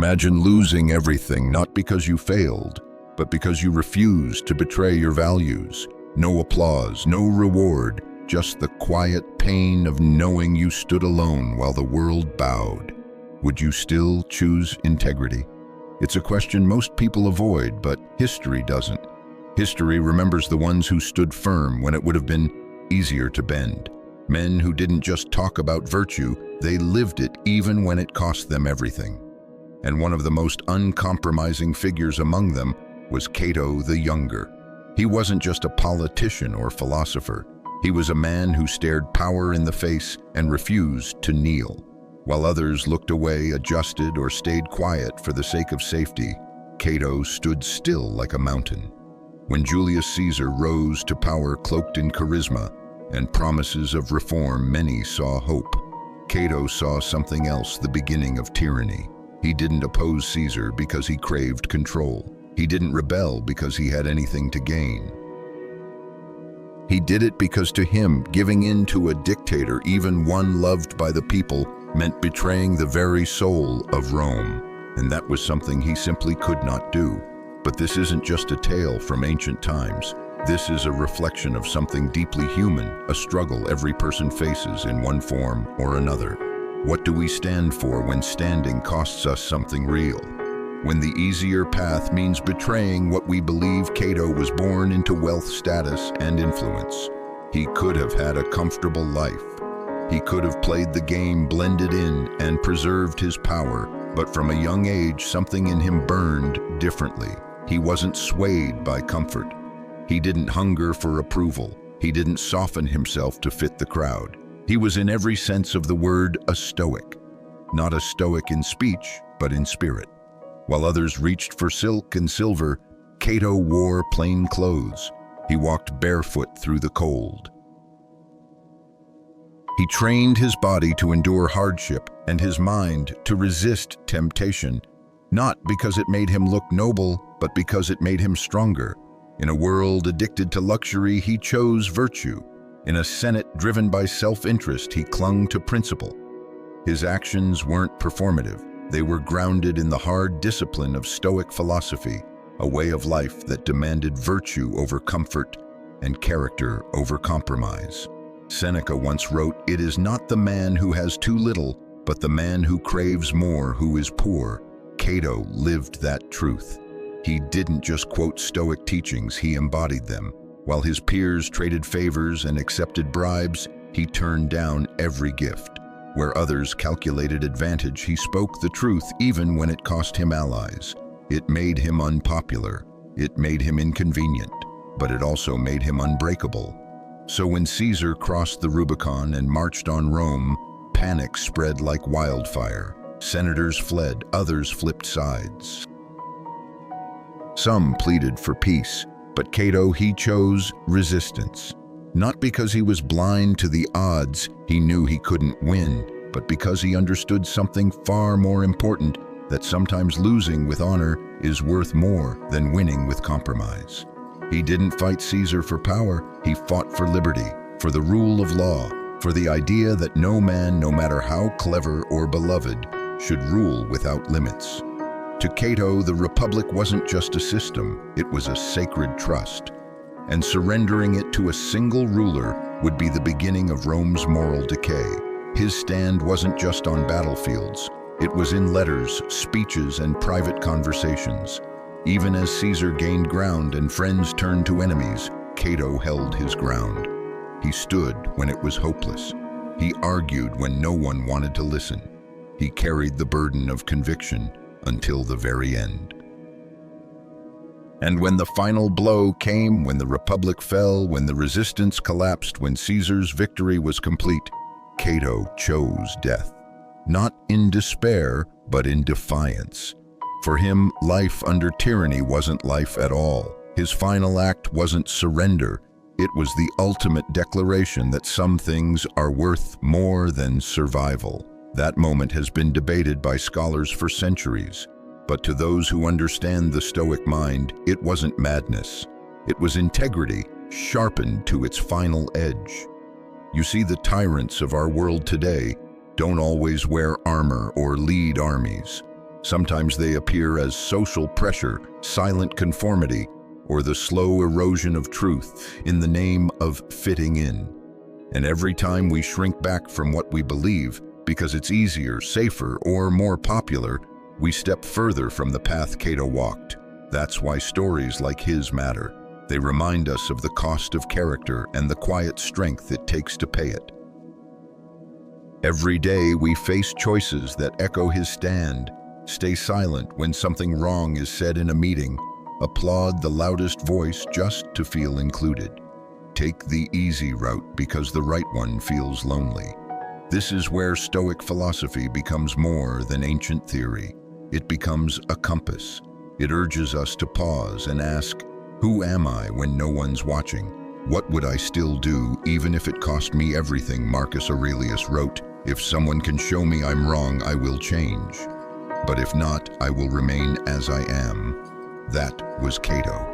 Imagine losing everything, not because you failed, but because you refused to betray your values. No applause, no reward, just the quiet pain of knowing you stood alone while the world bowed. Would you still choose integrity? It's a question most people avoid, but history doesn't. History remembers the ones who stood firm when it would have been easier to bend. Men who didn't just talk about virtue, they lived it even when it cost them everything. And one of the most uncompromising figures among them was Cato the Younger. He wasn't just a politician or philosopher. He was a man who stared power in the face and refused to kneel. While others looked away, adjusted, or stayed quiet for the sake of safety, Cato stood still like a mountain. When Julius Caesar rose to power cloaked in charisma and promises of reform, many saw hope. Cato saw something else, the beginning of tyranny. He didn't oppose Caesar because he craved control. He didn't rebel because he had anything to gain. He did it because to him, giving in to a dictator, even one loved by the people, meant betraying the very soul of Rome. And that was something he simply could not do. But this isn't just a tale from ancient times. This is a reflection of something deeply human, a struggle every person faces in one form or another. What do we stand for when standing costs us something real? When the easier path means betraying what we believe? Cato was born into wealth, status, and influence. He could have had a comfortable life. He could have played the game, blended in, and preserved his power. But from a young age, something in him burned differently. He wasn't swayed by comfort. He didn't hunger for approval. He didn't soften himself to fit the crowd. He was in every sense of the word a Stoic. Not a Stoic in speech, but in spirit. While others reached for silk and silver, Cato wore plain clothes. He walked barefoot through the cold. He trained his body to endure hardship and his mind to resist temptation, not because it made him look noble, but because it made him stronger. In a world addicted to luxury, he chose virtue. In a Senate driven by self-interest, he clung to principle. His actions weren't performative. They were grounded in the hard discipline of Stoic philosophy, a way of life that demanded virtue over comfort and character over compromise. Seneca once wrote, "It is not the man who has too little, but the man who craves more who is poor." Cato lived that truth. He didn't just quote Stoic teachings, he embodied them. While his peers traded favors and accepted bribes, he turned down every gift. Where others calculated advantage, he spoke the truth even when it cost him allies. It made him unpopular, it made him inconvenient, but it also made him unbreakable. So when Caesar crossed the Rubicon and marched on Rome, panic spread like wildfire. Senators fled, others flipped sides. Some pleaded for peace, but Cato, he chose resistance. Not because he was blind to the odds, he knew he couldn't win, but because he understood something far more important, that sometimes losing with honor is worth more than winning with compromise. He didn't fight Caesar for power, he fought for liberty, for the rule of law, for the idea that no man, no matter how clever or beloved, should rule without limits. To Cato, the Republic wasn't just a system, it was a sacred trust. And surrendering it to a single ruler would be the beginning of Rome's moral decay. His stand wasn't just on battlefields, it was in letters, speeches, and private conversations. Even as Caesar gained ground and friends turned to enemies, Cato held his ground. He stood when it was hopeless. He argued when no one wanted to listen. He carried the burden of conviction until the very end. And when the final blow came, when the Republic fell, when the resistance collapsed, when Caesar's victory was complete, Cato chose death. Not in despair, but in defiance. For him, life under tyranny wasn't life at all. His final act wasn't surrender. It was the ultimate declaration that some things are worth more than survival. That moment has been debated by scholars for centuries. But to those who understand the Stoic mind, it wasn't madness. It was integrity, sharpened to its final edge. You see, the tyrants of our world today don't always wear armor or lead armies. Sometimes they appear as social pressure, silent conformity, or the slow erosion of truth in the name of fitting in. And every time we shrink back from what we believe, because it's easier, safer, or more popular, we step further from the path Cato walked. That's why stories like his matter. They remind us of the cost of character and the quiet strength it takes to pay it. Every day we face choices that echo his stand. Stay silent when something wrong is said in a meeting. Applaud the loudest voice just to feel included. Take the easy route because the right one feels lonely. This is where Stoic philosophy becomes more than ancient theory. It becomes a compass. It urges us to pause and ask, who am I when no one's watching? What would I still do even if it cost me everything? Marcus Aurelius wrote, if someone can show me I'm wrong, I will change. But if not, I will remain as I am. That was Cato,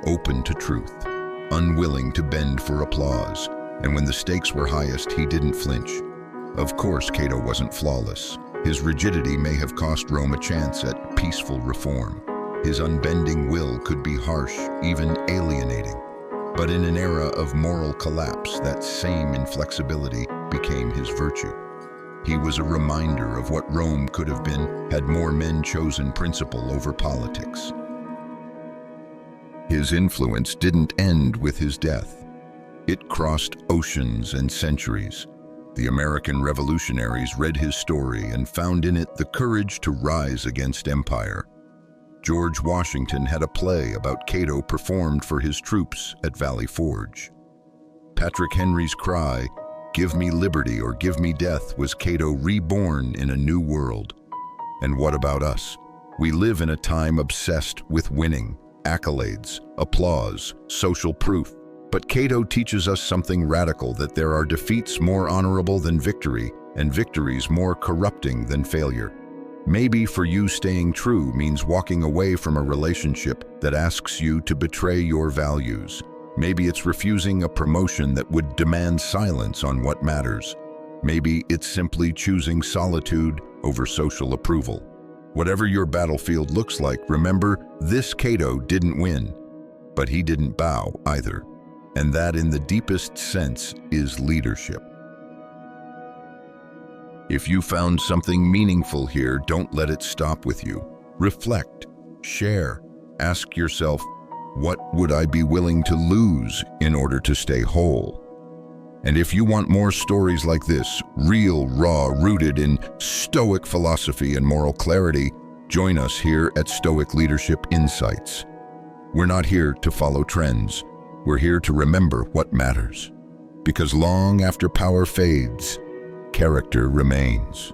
open to truth, unwilling to bend for applause, and when the stakes were highest, he didn't flinch. Of course, Cato wasn't flawless. His rigidity may have cost Rome a chance at peaceful reform. His unbending will could be harsh, even alienating. But in an era of moral collapse, that same inflexibility became his virtue. He was a reminder of what Rome could have been had more men chosen principle over politics. His influence didn't end with his death. It crossed oceans and centuries. The American revolutionaries read his story and found in it the courage to rise against empire. George Washington had a play about Cato performed for his troops at Valley Forge. Patrick Henry's cry, "Give me liberty or give me death," was Cato reborn in a new world. And what about us? We live in a time obsessed with winning, accolades, applause, social proof. But Cato teaches us something radical, that there are defeats more honorable than victory, and victories more corrupting than failure. Maybe for you, staying true means walking away from a relationship that asks you to betray your values. Maybe it's refusing a promotion that would demand silence on what matters. Maybe it's simply choosing solitude over social approval. Whatever your battlefield looks like, remember, this Cato didn't win, but he didn't bow either. And that, in the deepest sense, is leadership. If you found something meaningful here, don't let it stop with you. Reflect, share, ask yourself, what would I be willing to lose in order to stay whole? And if you want more stories like this, real, raw, rooted in Stoic philosophy and moral clarity, join us here at Stoic Leadership Insights. We're not here to follow trends. We're here to remember what matters. Because long after power fades, character remains.